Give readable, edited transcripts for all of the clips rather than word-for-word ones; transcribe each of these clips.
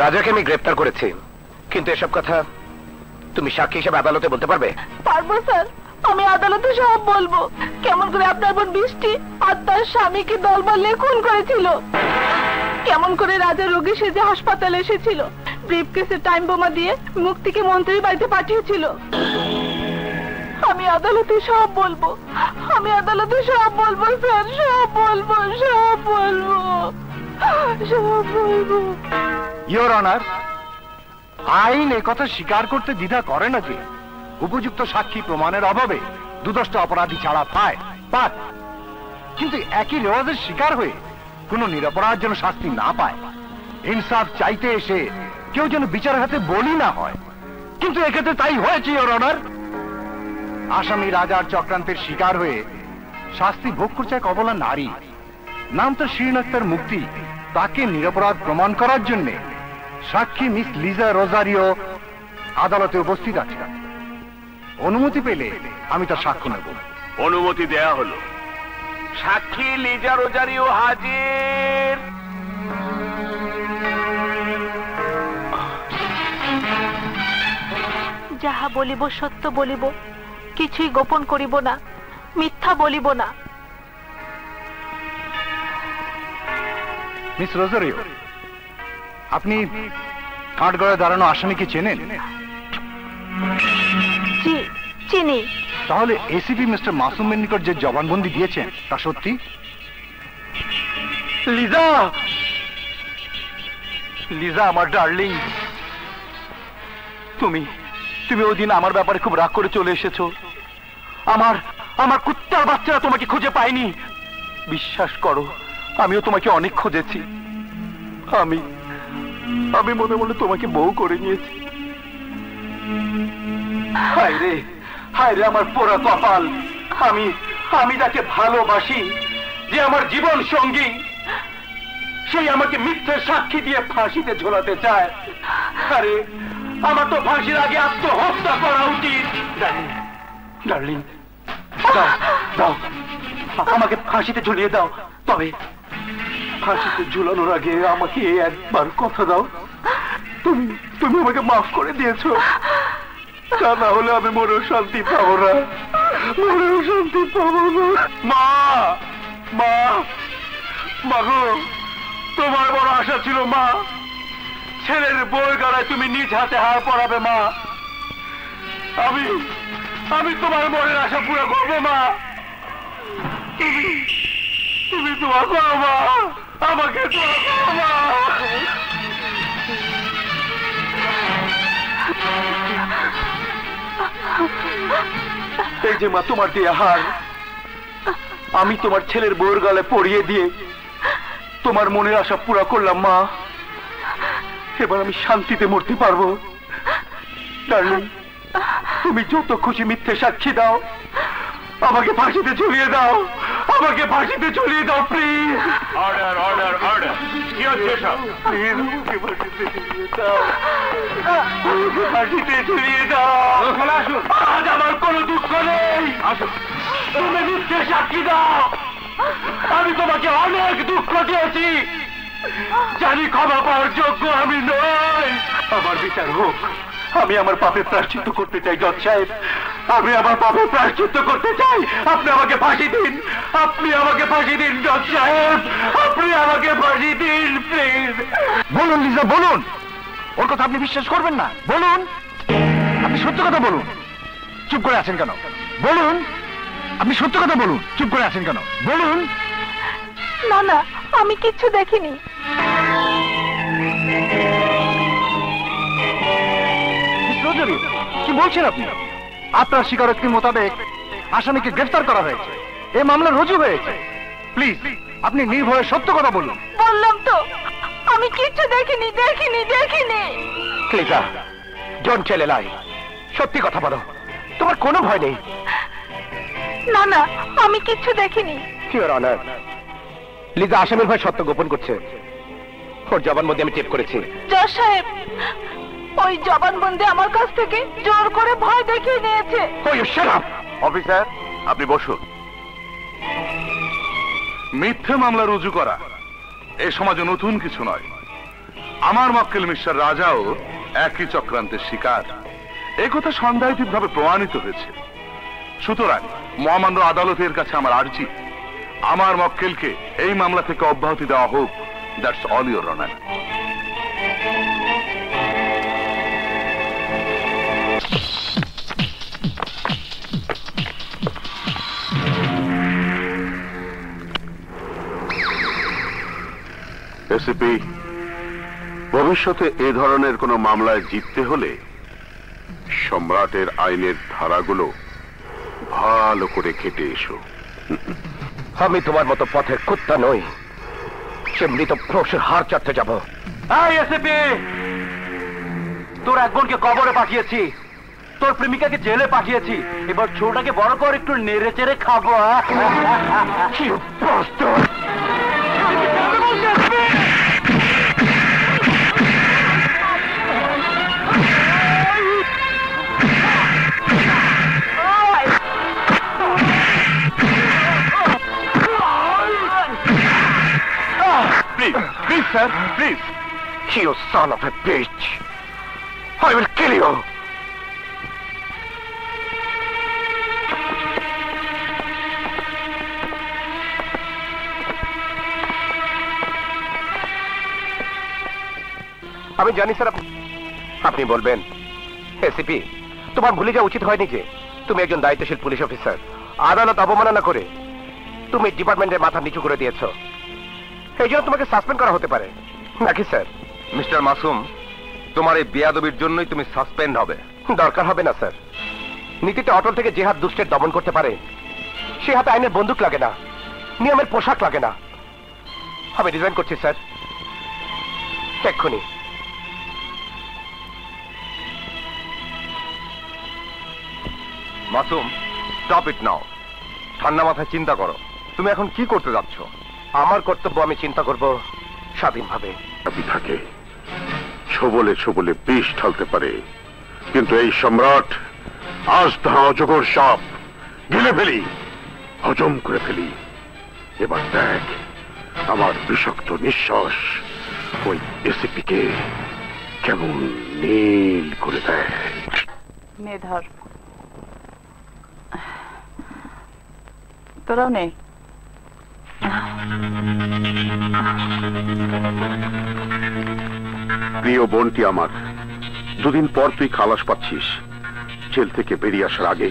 রাজাকে আমি গ্রেফতার করেছি, কিন্তু এসব কথা তুমি সাক্ষী হিসেবে আদালতে বলতে পারবে? পারবো স্যার, আমি আদালতে সব বলবো। কেমন করে আপনার বোন বৃষ্টি আর তার স্বামীকে দলবল নিয়ে খুন করেছিল, কেমন করে রাজা রোগী সেজে হাসপাতালে এসেছিল, ব্রিফকেসে টাইম বোমা দিয়ে মুক্তিকে মন্ত্রীর বাড়িতে পাঠিয়েছিল। আমি আদালতে সব বলবো, আমি আদালতে সব বলবো স্যার, সব বলবো, সব বলবো, সব বলবো। ইওর অনার, আইন একথা স্বীকার করতে দ্বিধা করে না যে উপযুক্ত সাক্ষী প্রমাণের অভাবে দুদষ্ট অপরাধী ছাড়া পায়, কিন্তু একই রেওয়াজের শিকার হয়ে কোনো নিরপরাধ যেন শাস্তি না পায়। ইনসাফ চাইতে এসে কেউ যেন বিচারের হাতে বলি না হয়, কিন্তু এক্ষেত্রে তাই হয়েছে ইওর অনার। আসামি রাজার চক্রান্তের শিকার হয়ে শাস্তি ভোগ করছে এক অবলা নারী, নাম তো শিরিন আক্তার মুক্তি। তাকে নিরপরাধ প্রমাণ করার জন্য সাক্ষী মিস লিজা রোজারিও আদালতে উপস্থিত আছে। অনুমতি পেলে আমি তার সাক্ষ্য নেব। অনুমতি দেয়া হলো। সাক্ষী লিজা রোজারিও হাজির। যাহা বলিব সত্য বলিব, কিছুই গোপন করিব না, মিথ্যা বলিব না। মিস রোজারিও, আপনি কাঠগড়ায় দাঁড়ানো আসামিকে চেনেন? জি, চিনি। তাহলে এসিপি মিস্টার মাসুমের নিকট যে জবানবন্দি দিয়েছেন তা সত্যি? লিজা, লিজা আমার ডার্লিং, তুমি ওই দিন আমার ব্যাপারে খুব রাগ করে চলে এসেছো। আমার কুত্তার বাচ্চারা তোমাকে খুঁজে পায়নি। বিশ্বাস করো, আমিও তোমাকে অনেক খুঁজেছি। আমি মনে মনে তোমাকে বউ করে নিয়েছি। হায় রে আমার পোড়া কপাল। আমি যাকে ভালোবাসি, যে আমার জীবন সঙ্গী, সেই আমাকে মিথ্যে সাক্ষী দিয়ে ফাঁসিতে ঝোলাতে চায়। আরে আমার তো ফাঁসির আগে আত্মহত্যা করা উচিত। ডার্লিং, দাও আমাকে ফাঁসিতে ঝুলিয়ে দাও। তবে ফাঁসিতে ঝুলানোর আগে আমাকে একবার কথা দাও, তুমি আমাকে মাফ করে দিয়েছো। তা না হলে আমি মনেও শান্তি পাবো না, মনেও শান্তি পাবো না। মা গো, তোমার বড় আশা ছিল মা, ছেলের বই গড়ায় তুমি নিজ হাতে হার পড়াবে মা। আমি তোমার মনের আশা পুরো করবো মা। তুমি দোয়া করো মা, আমাকে দোয়া করো মা। এই যে মা তোমার দিয়ে হার, আমি তোমার ছেলের বউয়ের গলায় পরিয়ে দিয়ে তোমার মনের আশা পুরা করলাম মা। এবার আমি শান্তিতে মরতে পারবো। ডার্লিং, তুমি যত খুশি মিথ্যে সাক্ষী দাও, আমাকে ফাঁসিতে ঝুলিয়ে দাও, আমাকে ফাঁসিতে ঝুলিয়ে দাও প্লিজ। Order order order. কি হচ্ছে সব? প্লিজ আমাকে ফাঁসিতে ঝুলিয়ে দাও, আমাকে ফাঁসিতে ঝুলিয়ে দাও। আসুন। আজ আমার কোনো দুঃখ নেই। আসুন। তুমি মিথ্যে সাক্ষী দাও। আমি তোমাকে অনেক দুঃখ দিয়েছি, জানি ক্ষমা পাওয়ার যোগ্য আমি নই। আমার বিচার হোক। আমি আমার পাপে প্রায়শ্চিত্ত করতে চাই জজ সাহেব, আমি আমার পাপে প্রায়শ্চিত্ত করতে চাই। আপনি আমাকে ফাঁসি দিন, আপনি আমাকে ফাঁসি দিন জজ সাহেব, আপনি আমাকে ফাঁসি দিন প্লিজ। বলুন লিজা, বলুন। ওর কথা আপনি বিশ্বাস করবেন না? বলুন, আপনি সত্য কথা বলুন। চুপ করে আছেন কেন? বলুন, আপনি সত্য কথা বলুন। চুপ করে আছেন কেন? বলুন। না, আমি কিচ্ছু দেখিনি। কি বলছেন আপনি? আপনার স্বীকারোক্তি মোতাবেক আসামিকে গ্রেফতার করা হয়েছে, এই মামলা রুজু হয়েছে। প্লিজ আপনি নির্ভয়ে সত্য কথা বলুন। বললাম তো, আমি কিচ্ছু দেখিনি। লিজা, ডোন্ট টেল এ লাই। সত্যি কথা বলো, তোমার কোনো ভয় নেই? না, আমি কিচ্ছু দেখিনি। ইওর অনার, লিজা আসামির ভয় সত্য গোপন করছে। ওর জবানবন্দি আমি টেপ করেছি। জজ সাহেব, ওই জবানবন্দি আমার কাছ থেকে জোর করে ভয় দেখিয়ে নিয়েছে। অফিসার, আপনি বসুন। মিথ্যে মামলা রুজু করা এই সমাজে নতুন কিছু নয়। আমার মক্কেল মিস্টার রাজাও একই চক্রান্তের শিকার, একথা সন্দেহাতীতভাবে প্রমাণিত হয়েছে। সুতরাং মহামান্য আদালতের কাছে আমার আর্জি, আমার মক্কেলকে এই মামলা থেকে অব্যাহতি দেওয়া হোক। That's all your honour. ACP, ভবিষ্যতে এ ধরনের কোনো মামলায় জিততে হলে সম্রাটের আইনের ধারাগুলো ভালো করে ঘেঁটে এসো। আমি তোমার মতো পথের কুত্তা নই, সে মৃত প্রসের হার চাটতে যাব। তোর এক বোনকে কবরে পাঠিয়েছি, তোর প্রেমিকাকে জেলে পাঠিয়েছি, এবার ছোটটাকে বড় করে একটু নেড়ে চেড়ে খাবো। Please, sir, please. You son of a bitch. I will kill you. আমি জানি স্যার, আপনি বলবেন এসিপি তোমার ভুলে যাওয়া উচিত হয়নি যে তুমি একজন দায়িত্বশীল পুলিশ অফিসার। আদালত অবমাননা করে তুমি ডিপার্টমেন্টের মাথা নিচু করে দিয়েছো, এই জন্য তোমাকে সাসপেন্ড করা হতে পারে নাকি স্যার? মিস্টার মাসুম, তোমার এই বেয়াদবির জন্যই তুমি সাসপেন্ড হবে। দরকার হবে না স্যার, নীতিতে অটল থেকে যে হাত দুষ্টের দমন করতে পারে সে হাতে আইনের বন্দুক লাগে না, নিয়মের পোশাক লাগে না। আমি রিজাইন করছি স্যার, এক্ষুনি। মাসুম, স্টপ ইট নাও। ঠান্ডা মাথায় চিন্তা করো, তুমি এখন কি করতে যাচ্ছ? আমার কর্তব্য আমি চিন্তা করব স্বাধীনভাবে। থাকে সবলে সবলে বিষ ঢালতে পারে, কিন্তু এই সম্রাট আজ তাহা অজগর সাপ গিলে ফেলি, হজম করে ফেলি। এবার দেখ আমার বিষাক্ত নিঃশ্বাস ওই এসিপিকে কেমন নীল করে দেয়। মেধর তোরাও নেই। প্রিয় বোনটি আমার, দুদিন পর তুই খালাস পাচ্ছিস। জেল থেকে বেরিয়ে আসার আগে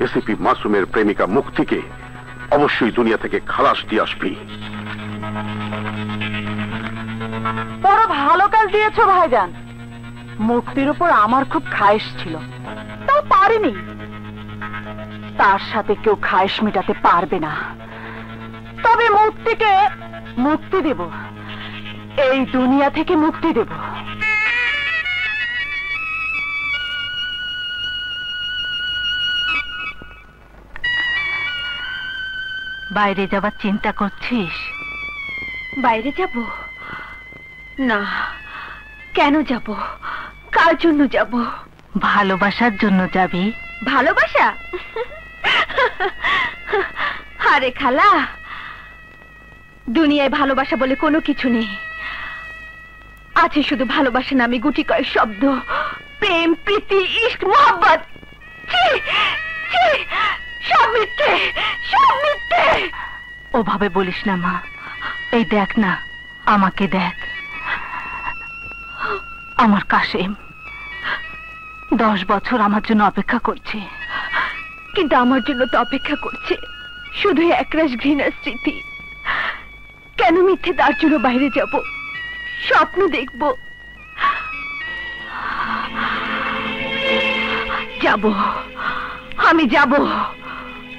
এসিপি মাসুমের প্রেমিকা মুক্তিকে অবশ্যই দুনিয়া থেকে খালাস দিয়ে আসবি। বড় ভালো কাজ দিয়েছো ভাইজান। মুক্তির উপর আমার খুব খায়েশ ছিল, তাও পারিনি। তার সাথে কেউ খায়েশ মেটাতে পারবে না। তবে মুক্তিকে মুক্তি দেব, এই দুনিয়া থেকে মুক্তি দেব। বাইরে যাবার চিন্তা করছিস? বাইরে যাব না। কেন যাব? কার জন্য যাব? ভালোবাসার জন্য যাবি। ভালোবাসা? আরে খালা, দুনিয়ায় ভালোবাসা বলে কোনো কিছু নেই। আছে শুধু ভালোবাসা নামে গুটি কয়েক শব্দ। প্রেম, প্রীতি, ইশক, মোহব্বত, সব মিথ্যে, সব মিথ্যে। ওভাবে বলিস না মা, এই দেখ না, আমাকে দেখ। আমার কাশেম 10 বছর আমার জন্য অপেক্ষা করছে। কিন্তু আমার জন্য তো অপেক্ষা করছে শুধু একরাশ ঘৃণার স্মৃতি। কেন মিথ্যে তার জন্য বাইরে যাব, স্বপ্ন দেখব। যাব, আমি যাব,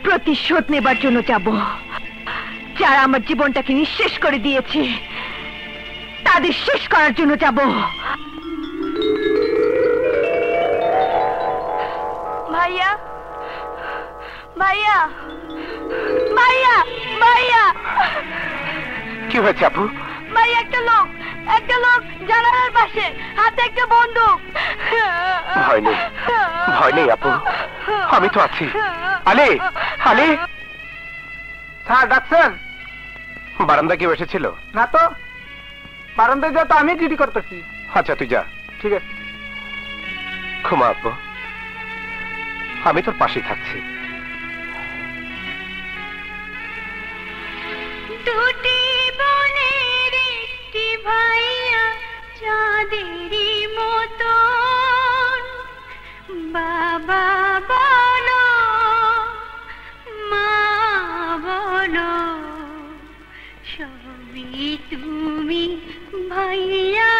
প্রতিশোধ নেবার জন্য যাব। যারা আমার জীবনটাকে নিঃশেষ করে দিয়েছে তাদের শেষ করার জন্য যাব। ভাইয়া, ভাইয়া, ভাইয়া, ভাইয়া। কি হয়েছে আপু? ভাই, একটা লোক জানালার পাশে, হাতে একটা বন্দুক। ভয় নেই, ভয় নেই আপু, আমি তো আছি। আলী, আলী। স্যার ডাকছেন? বারান্দা কেউ এসেছিল? না তো। বারান্দায় যা, তো আমি ডিউটি করতেছি। আচ্ছা তুই যা, ঠিক আছে। ঘুমা আব্বু, আমি তোর পাশে থাকছি। দুটি বোনের একটি ভাইয়া চাঁদেরই মতো, বাবা বলো মা বলো সবই তুমি ভাইয়া